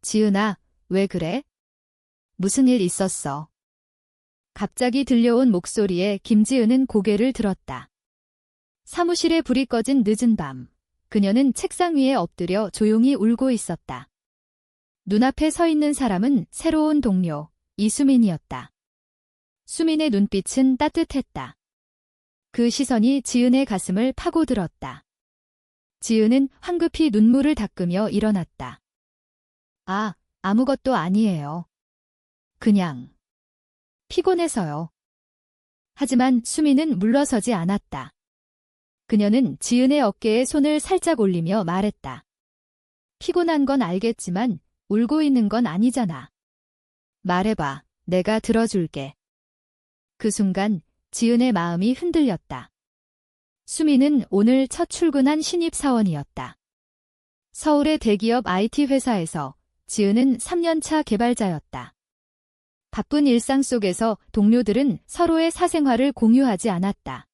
지은아, 왜 그래? 무슨 일 있었어? 갑자기 들려온 목소리에 김지은은 고개를 들었다. 사무실에 불이 꺼진 늦은 밤, 그녀는 책상 위에 엎드려 조용히 울고 있었다. 눈앞에 서 있는 사람은 새로운 동료, 이수민이었다. 수민의 눈빛은 따뜻했다. 그 시선이 지은의 가슴을 파고들었다. 지은은 황급히 눈물을 닦으며 일어났다. 아무것도 아니에요. 그냥 피곤해서요. 하지만 수민은 물러서지 않았다. 그녀는 지은의 어깨에 손을 살짝 올리며 말했다. 피곤한 건 알겠지만 울고 있는 건 아니잖아. 말해봐, 내가 들어줄게. 그 순간 지은의 마음이 흔들렸다. 수민은 오늘 첫 출근한 신입사원이었다. 서울의 대기업 IT 회사에서 지은은 3년차 개발자였다. 바쁜 일상 속에서 동료들은 서로의 사생활을 공유하지 않았다.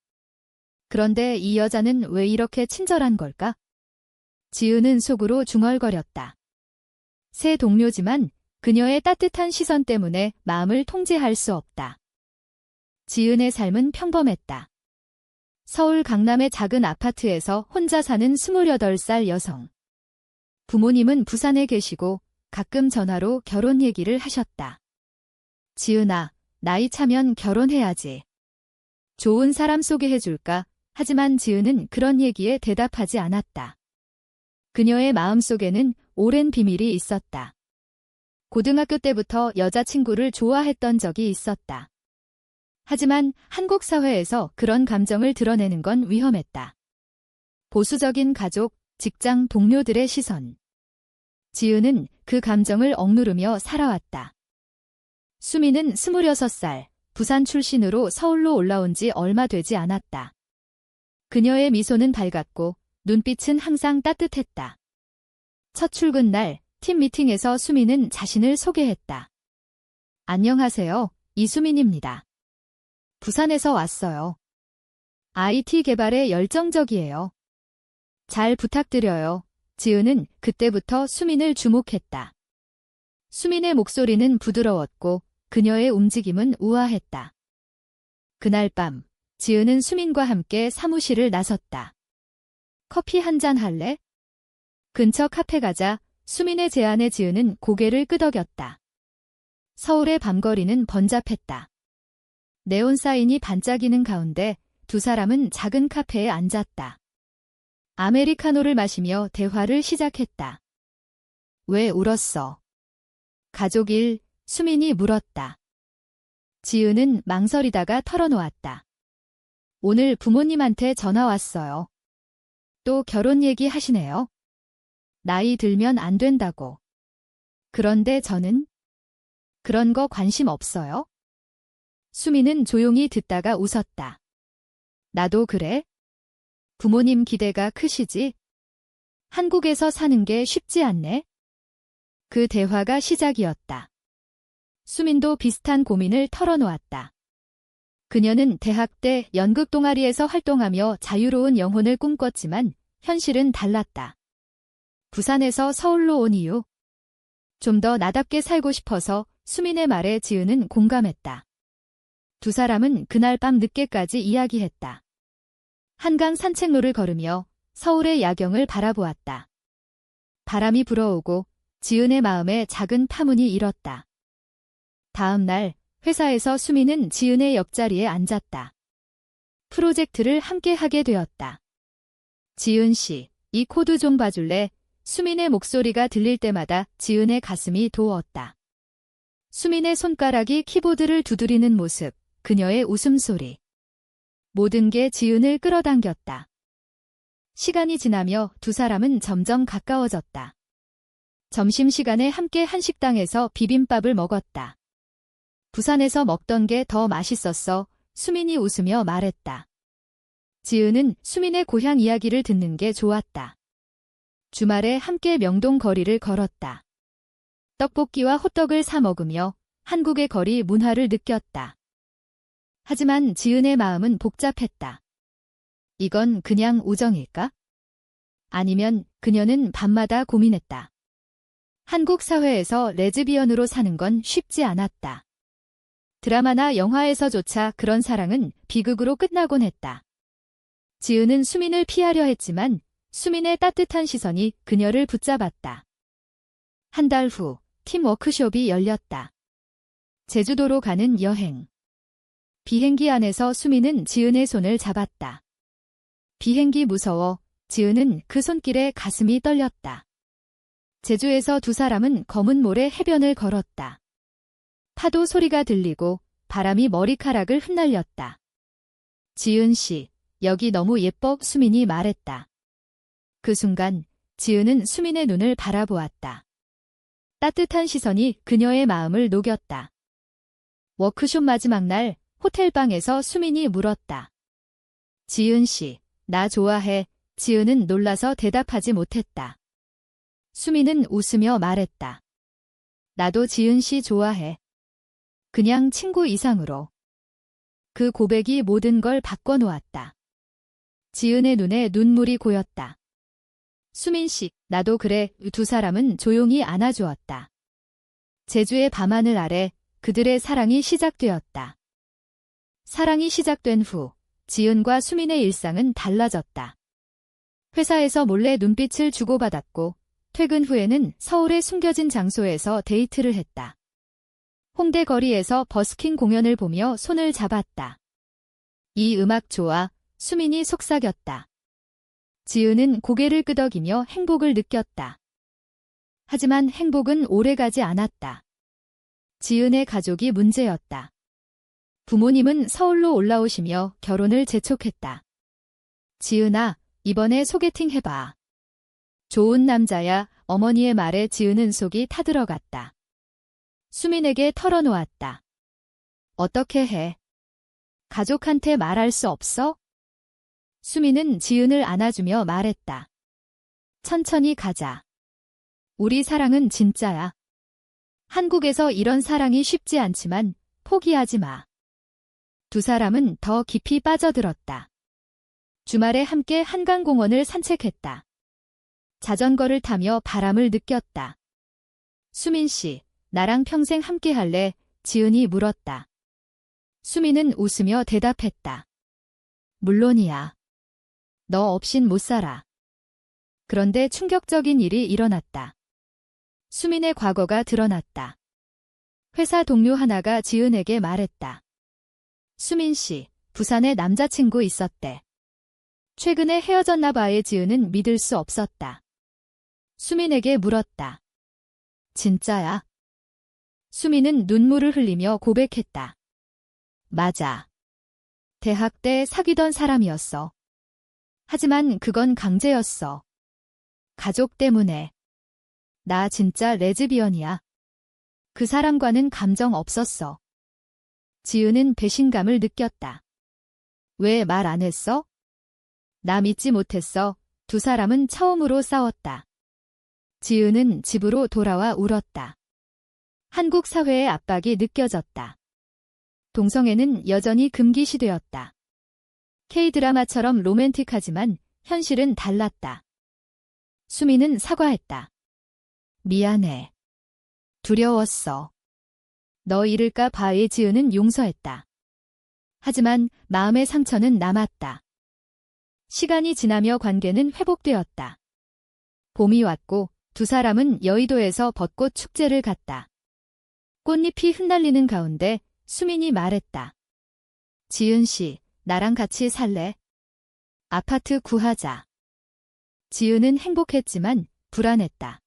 그런데 이 여자는 왜 이렇게 친절한 걸까? 지은은 속으로 중얼거렸다. 새 동료지만 그녀의 따뜻한 시선 때문에 마음을 통제할 수 없다. 지은의 삶은 평범했다. 서울 강남의 작은 아파트에서 혼자 사는 28살 여성. 부모님은 부산에 계시고 가끔 전화로 결혼 얘기를 하셨다. 지은아, 나이 차면 결혼해야지. 좋은 사람 소개해줄까? 하지만 지은은 그런 얘기에 대답하지 않았다. 그녀의 마음속에는 오랜 비밀이 있었다. 고등학교 때부터 여자친구를 좋아했던 적이 있었다. 하지만 한국 사회에서 그런 감정을 드러내는 건 위험했다. 보수적인 가족, 직장 동료들의 시선. 지은은 그 감정을 억누르며 살아왔다. 수민은 26살, 부산 출신으로 서울로 올라온 지 얼마 되지 않았다. 그녀의 미소는 밝았고 눈빛은 항상 따뜻했다. 첫 출근 날 팀 미팅에서 수민은 자신을 소개했다. 안녕하세요, 이수민입니다. 부산에서 왔어요. IT 개발에 열정적이에요. 잘 부탁드려요. 지은은 그때부터 수민을 주목했다. 수민의 목소리는 부드러웠고 그녀의 움직임은 우아했다. 그날 밤, 지은은 수민과 함께 사무실을 나섰다. 커피 한 잔 할래? 근처 카페 가자. 수민의 제안에 지은은 고개를 끄덕였다. 서울의 밤거리는 번잡했다. 네온 사인이 반짝이는 가운데 두 사람은 작은 카페에 앉았다. 아메리카노를 마시며 대화를 시작했다. 왜 울었어? 가족 일, 수민이 물었다. 지은은 망설이다가 털어놓았다. 오늘 부모님한테 전화 왔어요. 또 결혼 얘기 하시네요. 나이 들면 안 된다고. 그런데 저는 그런 거 관심 없어요. 수민은 조용히 듣다가 웃었다. 나도 그래? 부모님 기대가 크시지? 한국에서 사는 게 쉽지 않네? 그 대화가 시작이었다. 수민도 비슷한 고민을 털어놓았다. 그녀는 대학 때 연극 동아리에서 활동하며 자유로운 영혼을 꿈꿨지만 현실은 달랐다. 부산에서 서울로 온 이유. 좀 더 나답게 살고 싶어서. 수민의 말에 지은은 공감했다. 두 사람은 그날 밤 늦게까지 이야기했다. 한강 산책로를 걸으며 서울의 야경을 바라보았다. 바람이 불어오고 지은의 마음에 작은 파문이 일었다. 다음 날 회사에서 수민은 지은의 옆자리에 앉았다. 프로젝트를 함께 하게 되었다. 지은 씨, 이 코드 좀 봐줄래? 수민의 목소리가 들릴 때마다 지은의 가슴이 도웠다. 수민의 손가락이 키보드를 두드리는 모습, 그녀의 웃음소리. 모든 게 지은을 끌어당겼다. 시간이 지나며 두 사람은 점점 가까워졌다. 점심시간에 함께 한식당에서 비빔밥을 먹었다. 부산에서 먹던 게 더 맛있었어. 수민이 웃으며 말했다. 지은은 수민의 고향 이야기를 듣는 게 좋았다. 주말에 함께 명동 거리를 걸었다. 떡볶이와 호떡을 사 먹으며 한국의 거리 문화를 느꼈다. 하지만 지은의 마음은 복잡했다. 이건 그냥 우정일까? 아니면 그녀는 밤마다 고민했다. 한국 사회에서 레즈비언으로 사는 건 쉽지 않았다. 드라마나 영화에서조차 그런 사랑은 비극으로 끝나곤 했다. 지은은 수민을 피하려 했지만 수민의 따뜻한 시선이 그녀를 붙잡았다. 한 달 후 팀 워크숍이 열렸다. 제주도로 가는 여행. 비행기 안에서 수민은 지은의 손을 잡았다. 비행기 무서워. 지은은 그 손길에 가슴이 떨렸다. 제주에서 두 사람은 검은 모래 해변을 걸었다. 파도 소리가 들리고 바람이 머리카락을 흩날렸다. 지은 씨, 여기 너무 예뻐, 수민이 말했다. 그 순간 지은은 수민의 눈을 바라보았다. 따뜻한 시선이 그녀의 마음을 녹였다. 워크숍 마지막 날 호텔방에서 수민이 물었다. 지은 씨, 나 좋아해. 지은은 놀라서 대답하지 못했다. 수민은 웃으며 말했다. 나도 지은 씨 좋아해. 그냥 친구 이상으로. 그 고백이 모든 걸 바꿔놓았다. 지은의 눈에 눈물이 고였다. 수민 씨, 나도 그래. 두 사람은 조용히 안아주었다. 제주의 밤하늘 아래 그들의 사랑이 시작되었다. 사랑이 시작된 후 지은과 수민의 일상은 달라졌다. 회사에서 몰래 눈빛을 주고받았고 퇴근 후에는 서울의 숨겨진 장소에서 데이트를 했다. 홍대 거리에서 버스킹 공연을 보며 손을 잡았다. 이 음악 좋아. 수민이 속삭였다. 지은은 고개를 끄덕이며 행복을 느꼈다. 하지만 행복은 오래가지 않았다. 지은의 가족이 문제였다. 부모님은 서울로 올라오시며 결혼을 재촉했다. 지은아, 이번에 소개팅 해봐. 좋은 남자야. 어머니의 말에 지은은 속이 타들어갔다. 수민에게 털어놓았다. 어떻게 해? 가족한테 말할 수 없어? 수민은 지은을 안아주며 말했다. 천천히 가자. 우리 사랑은 진짜야. 한국에서 이런 사랑이 쉽지 않지만 포기하지 마. 두 사람은 더 깊이 빠져들었다. 주말에 함께 한강공원을 산책했다. 자전거를 타며 바람을 느꼈다. 수민 씨, 나랑 평생 함께 할래? 지은이 물었다. 수민은 웃으며 대답했다. 물론이야. 너 없인 못 살아. 그런데 충격적인 일이 일어났다. 수민의 과거가 드러났다. 회사 동료 하나가 지은에게 말했다. 수민 씨, 부산에 남자친구 있었대. 최근에 헤어졌나 봐에 지은은 믿을 수 없었다. 수민에게 물었다. 진짜야? 수민은 눈물을 흘리며 고백했다. 맞아. 대학 때 사귀던 사람이었어. 하지만 그건 강제였어. 가족 때문에. 나 진짜 레즈비언이야. 그 사람과는 감정 없었어. 지은은 배신감을 느꼈다. 왜 말 안 했어? 나 믿지 못했어. 두 사람은 처음으로 싸웠다. 지은은 집으로 돌아와 울었다. 한국 사회의 압박이 느껴졌다. 동성애는 여전히 금기시되었다. K드라마처럼 로맨틱하지만 현실은 달랐다. 수민은 사과했다. 미안해. 두려웠어. 너 잃을까 봐에 지은은 용서했다. 하지만 마음의 상처는 남았다. 시간이 지나며 관계는 회복되었다. 봄이 왔고 두 사람은 여의도에서 벚꽃 축제를 갔다. 꽃잎이 흩날리는 가운데 수민이 말했다. 지은 씨, 나랑 같이 살래? 아파트 구하자. 지은은 행복했지만 불안했다.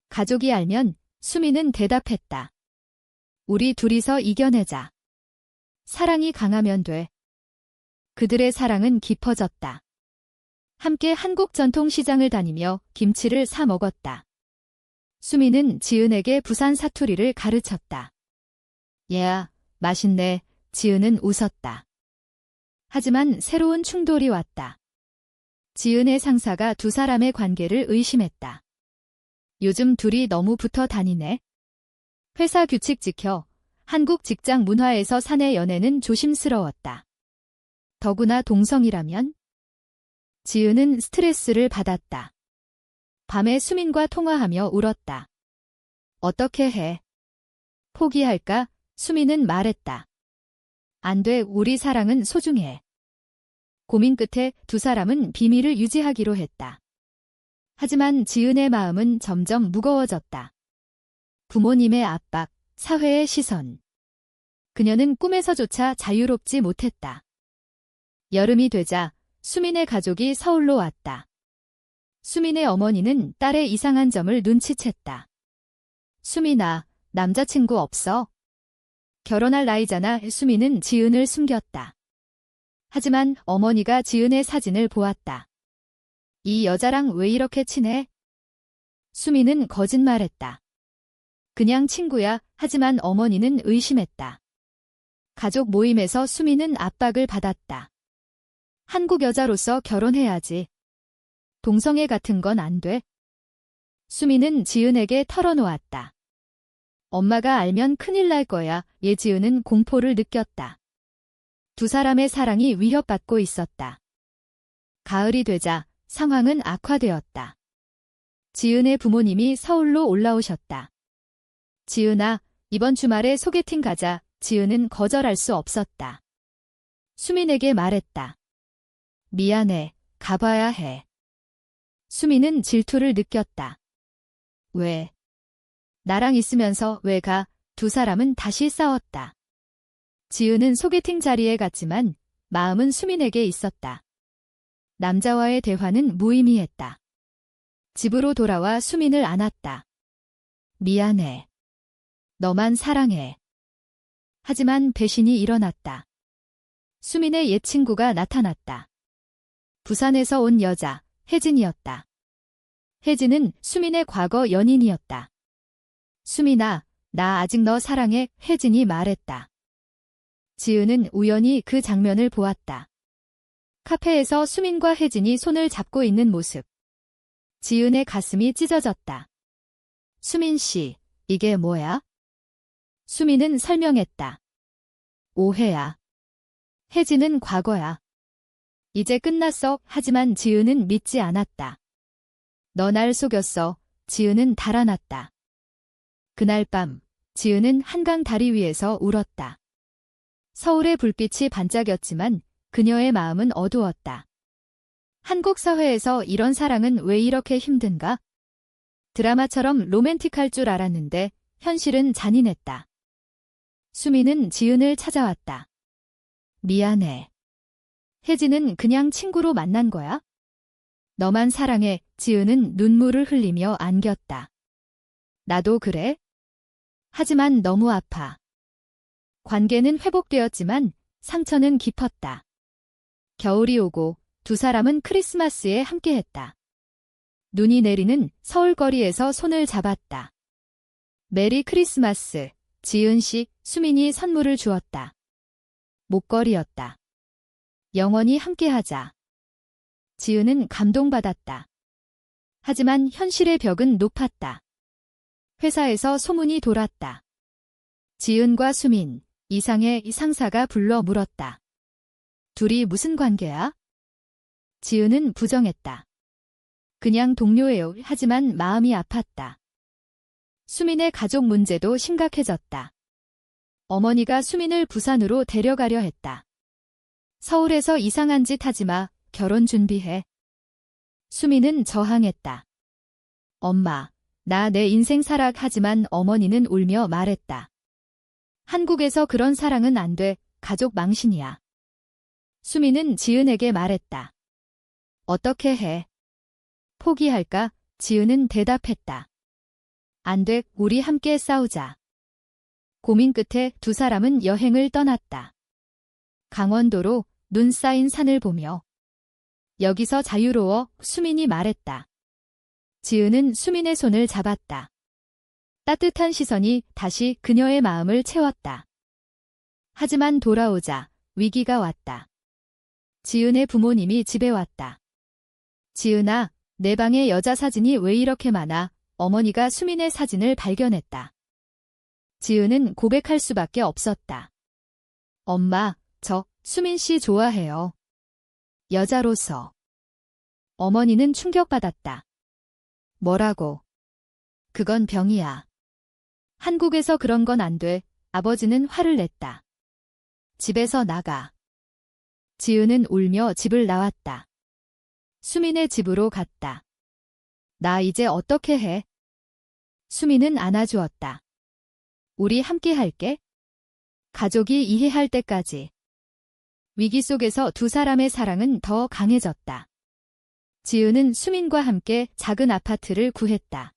가족이 알면 수민은 대답했다. 우리 둘이서 이겨내자. 사랑이 강하면 돼. 그들의 사랑은 깊어졌다. 함께 한국 전통시장을 다니며 김치를 사 먹었다. 수민은 지은에게 부산 사투리를 가르쳤다. 얘야, 맛있네. 지은은 웃었다. 하지만 새로운 충돌이 왔다. 지은의 상사가 두 사람의 관계를 의심했다. 요즘 둘이 너무 붙어 다니네. 회사 규칙 지켜 한국 직장 문화에서 사내 연애는 조심스러웠다. 더구나 동성이라면? 지은은 스트레스를 받았다. 밤에 수민과 통화하며 울었다. 어떻게 해? 포기할까? 수미는 말했다. 안 돼, 우리 사랑은 소중해. 고민 끝에 두 사람은 비밀을 유지하기로 했다. 하지만 지은의 마음은 점점 무거워졌다. 부모님의 압박, 사회의 시선. 그녀는 꿈에서조차 자유롭지 못했다. 여름이 되자 수민의 가족이 서울로 왔다. 수민의 어머니는 딸의 이상한 점을 눈치챘다. 수민아, 남자친구 없어? 결혼할 나이잖아. 수민은 지은을 숨겼다. 하지만 어머니가 지은의 사진을 보았다. 이 여자랑 왜 이렇게 친해? 수민은 거짓말했다. 그냥 친구야. 하지만 어머니는 의심했다. 가족 모임에서 수민은 압박을 받았다. 한국 여자로서 결혼해야지. 동성애 같은 건 안 돼. 수민은 지은에게 털어놓았다. 엄마가 알면 큰일 날 거야. 지은은 공포를 느꼈다. 두 사람의 사랑이 위협받고 있었다. 가을이 되자 상황은 악화되었다. 지은의 부모님이 서울로 올라오셨다. 지은아, 이번 주말에 소개팅 가자. 지은은 거절할 수 없었다. 수민에게 말했다. 미안해, 가봐야 해. 수민은 질투를 느꼈다. 왜? 나랑 있으면서 왜 가? 두 사람은 다시 싸웠다. 지은은 소개팅 자리에 갔지만 마음은 수민에게 있었다. 남자와의 대화는 무의미했다. 집으로 돌아와 수민을 안았다. 미안해. 너만 사랑해. 하지만 배신이 일어났다. 수민의 옛 친구가 나타났다. 부산에서 온 여자, 혜진이었다. 혜진은 수민의 과거 연인이었다. 수민아, 나 아직 너 사랑해. 혜진이 말했다. 지은은 우연히 그 장면을 보았다. 카페에서 수민과 혜진이 손을 잡고 있는 모습. 지은의 가슴이 찢어졌다. 수민 씨, 이게 뭐야? 수민은 설명했다. 오해야. 혜진은 과거야. 이제 끝났어. 하지만 지은은 믿지 않았다. 너 날 속였어. 지은은 달아났다. 그날 밤, 지은은 한강 다리 위에서 울었다. 서울의 불빛이 반짝였지만 그녀의 마음은 어두웠다. 한국 사회에서 이런 사랑은 왜 이렇게 힘든가? 드라마처럼 로맨틱할 줄 알았는데 현실은 잔인했다. 수민은 지은을 찾아왔다. 미안해. 혜진은 그냥 친구로 만난 거야? 너만 사랑해. 지은은 눈물을 흘리며 안겼다. 나도 그래? 하지만 너무 아파. 관계는 회복되었지만 상처는 깊었다. 겨울이 오고 두 사람은 크리스마스에 함께했다. 눈이 내리는 서울거리에서 손을 잡았다. 메리 크리스마스. 지은 씨, 수민이 선물을 주었다. 목걸이였다. 영원히 함께하자. 지은은 감동받았다. 하지만 현실의 벽은 높았다. 회사에서 소문이 돌았다. 지은과 수민, 이상의 상사가 불러 물었다. 둘이 무슨 관계야? 지은은 부정했다. 그냥 동료예요. 하지만 마음이 아팠다. 수민의 가족 문제도 심각해졌다. 어머니가 수민을 부산으로 데려가려 했다. 서울에서 이상한 짓 하지 마. 결혼 준비해. 수민은 저항했다. 엄마, 나 내 인생 살아. 하지만 어머니는 울며 말했다. 한국에서 그런 사랑은 안 돼. 가족 망신이야. 수민은 지은에게 말했다. 어떻게 해? 포기할까? 지은은 대답했다. 안 돼, 우리 함께 싸우자. 고민 끝에 두 사람은 여행을 떠났다. 강원도로 눈 쌓인 산을 보며. 여기서 자유로워. 수민이 말했다. 지은은 수민의 손을 잡았다. 따뜻한 시선이 다시 그녀의 마음을 채웠다. 하지만 돌아오자 위기가 왔다. 지은의 부모님이 집에 왔다. 지은아, 내 방에 여자 사진이 왜 이렇게 많아? 어머니가 수민의 사진을 발견했다. 지은은 고백할 수밖에 없었다. 엄마, 저 수민 씨 좋아해요. 여자로서. 어머니는 충격받았다. 뭐라고? 그건 병이야. 한국에서 그런 건 안 돼. 아버지는 화를 냈다. 집에서 나가. 지은은 울며 집을 나왔다. 수민의 집으로 갔다. 나 이제 어떻게 해? 수민은 안아주었다. 우리 함께 할게. 가족이 이해할 때까지. 위기 속에서 두 사람의 사랑은 더 강해졌다. 지은은 수민과 함께 작은 아파트를 구했다.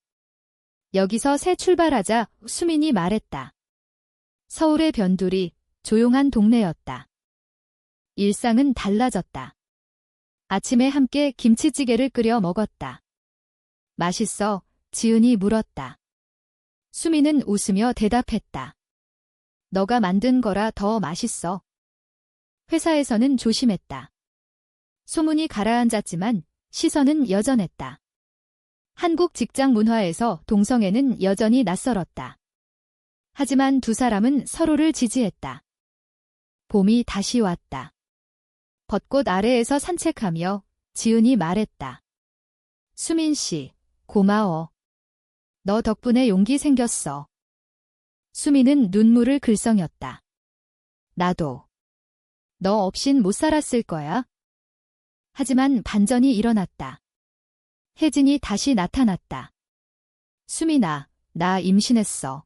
여기서 새 출발하자 수민이 말했다. 서울의 변두리, 조용한 동네였다. 일상은 달라졌다. 아침에 함께 김치찌개를 끓여 먹었다. 맛있어? 지은이 물었다. 수민은 웃으며 대답했다. 너가 만든 거라 더 맛있어. 회사에서는 조심했다. 소문이 가라앉았지만 시선은 여전했다. 한국 직장 문화에서 동성애는 여전히 낯설었다. 하지만 두 사람은 서로를 지지했다. 봄이 다시 왔다. 벚꽃 아래에서 산책하며 지은이 말했다. 수민 씨, 고마워. 너 덕분에 용기 생겼어. 수민은 눈물을 글썽였다. 나도. 너 없인 못 살았을 거야. 하지만 반전이 일어났다. 혜진이 다시 나타났다. 수민아, 나 임신했어.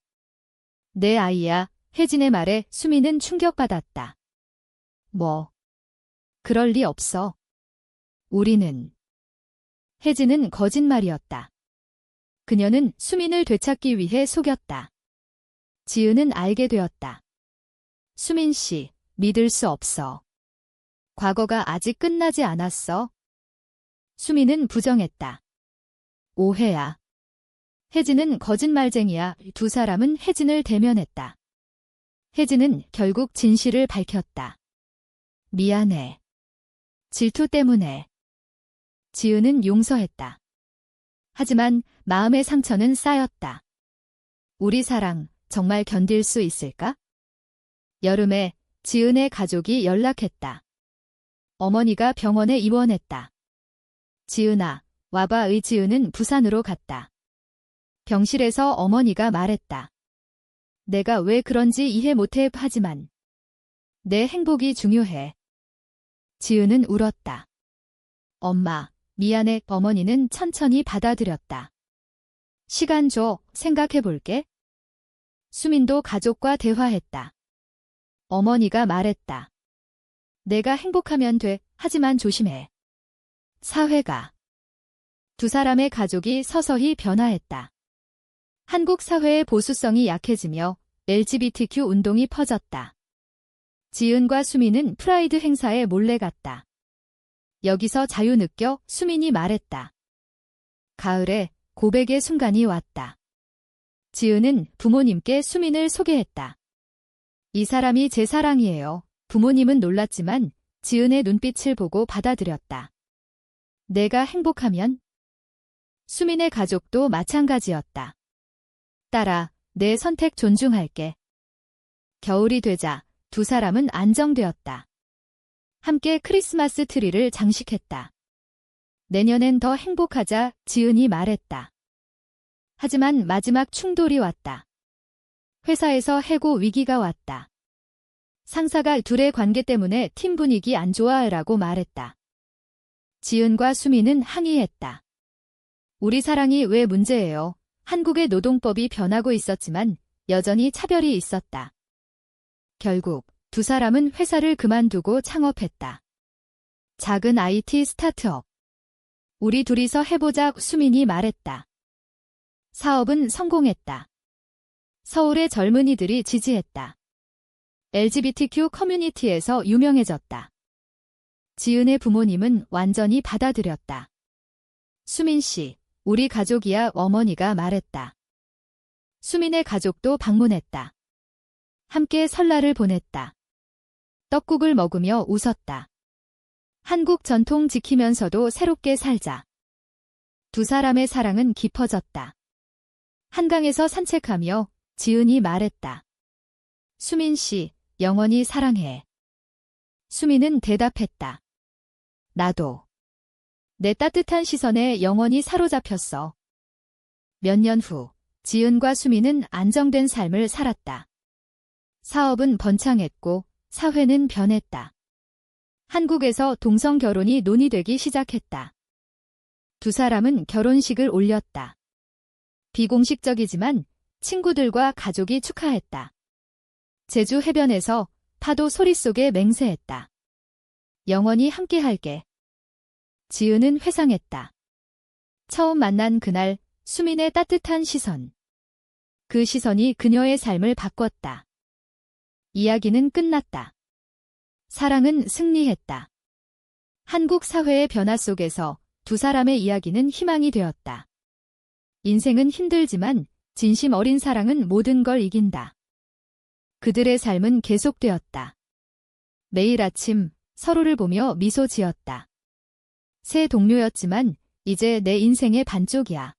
내 아이야. 혜진의 말에 수민은 충격받았다. 뭐? 그럴 리 없어. 우리는. 혜진은 거짓말이었다. 그녀는 수민을 되찾기 위해 속였다. 지은은 알게 되었다. 수민 씨, 믿을 수 없어. 과거가 아직 끝나지 않았어. 수민은 부정했다. 오해야. 혜진은 거짓말쟁이야. 두 사람은 혜진을 대면했다. 혜진은 결국 진실을 밝혔다. 미안해. 질투 때문에. 지은은 용서했다. 하지만 마음의 상처는 쌓였다. 우리 사랑 정말 견딜 수 있을까? 여름에 지은의 가족이 연락했다. 어머니가 병원에 입원했다. 지은아, 와봐. 지은은 부산으로 갔다. 병실에서 어머니가 말했다. 내가 왜 그런지 이해 못해. 하지만 내 행복이 중요해. 지은은 울었다. 엄마, 미안해. 어머니는 천천히 받아들였다. 시간 줘. 생각해볼게. 수민도 가족과 대화했다. 어머니가 말했다. 내가 행복하면 돼. 하지만 조심해. 사회가. 두 사람의 가족이 서서히 변화했다. 한국 사회의 보수성이 약해지며 LGBTQ 운동이 퍼졌다. 지은과 수민은 프라이드 행사에 몰래 갔다. 여기서 자유 느껴. 수민이 말했다. 가을에 고백의 순간이 왔다. 지은은 부모님께 수민을 소개했다. 이 사람이 제 사랑이에요. 부모님은 놀랐지만 지은의 눈빛을 보고 받아들였다. 내가 행복하면? 수민의 가족도 마찬가지였다. 딸아, 내 선택 존중할게. 겨울이 되자 두 사람은 안정되었다. 함께 크리스마스 트리를 장식했다. 내년엔 더 행복하자. 지은이 말했다. 하지만 마지막 충돌이 왔다. 회사에서 해고 위기가 왔다. 상사가 둘의 관계 때문에 팀 분위기 안 좋아라고 말했다. 지은과 수민은 항의했다. 우리 사랑이 왜 문제예요? 한국의 노동법이 변하고 있었지만 여전히 차별이 있었다. 결국 두 사람은 회사를 그만두고 창업했다. 작은 IT 스타트업. 우리 둘이서 해보자. 수민이 말했다. 사업은 성공했다. 서울의 젊은이들이 지지했다. LGBTQ 커뮤니티에서 유명해졌다. 지은의 부모님은 완전히 받아들였다. 수민 씨, 우리 가족이야. 어머니가 말했다. 수민의 가족도 방문했다. 함께 설날을 보냈다. 떡국을 먹으며 웃었다. 한국 전통 지키면서도 새롭게 살자. 두 사람의 사랑은 깊어졌다. 한강에서 산책하며 지은이 말했다. 수민 씨, 영원히 사랑해. 수민은 대답했다. 나도. 내 따뜻한 시선에 영원히 사로잡혔어. 몇 년 후, 지은과 수미는 안정된 삶을 살았다. 사업은 번창했고 사회는 변했다. 한국에서 동성 결혼이 논의되기 시작했다. 두 사람은 결혼식을 올렸다. 비공식적이지만 친구들과 가족이 축하했다. 제주 해변에서 파도 소리 속에 맹세했다. 영원히 함께할게. 지은은 회상했다. 처음 만난 그날 수민의 따뜻한 시선. 그 시선이 그녀의 삶을 바꿨다. 이야기는 끝났다. 사랑은 승리했다. 한국 사회의 변화 속에서 두 사람의 이야기는 희망이 되었다. 인생은 힘들지만 진심 어린 사랑은 모든 걸 이긴다. 그들의 삶은 계속되었다. 매일 아침 서로를 보며 미소 지었다. 새 동료였지만 이제 내 인생의 반쪽이야.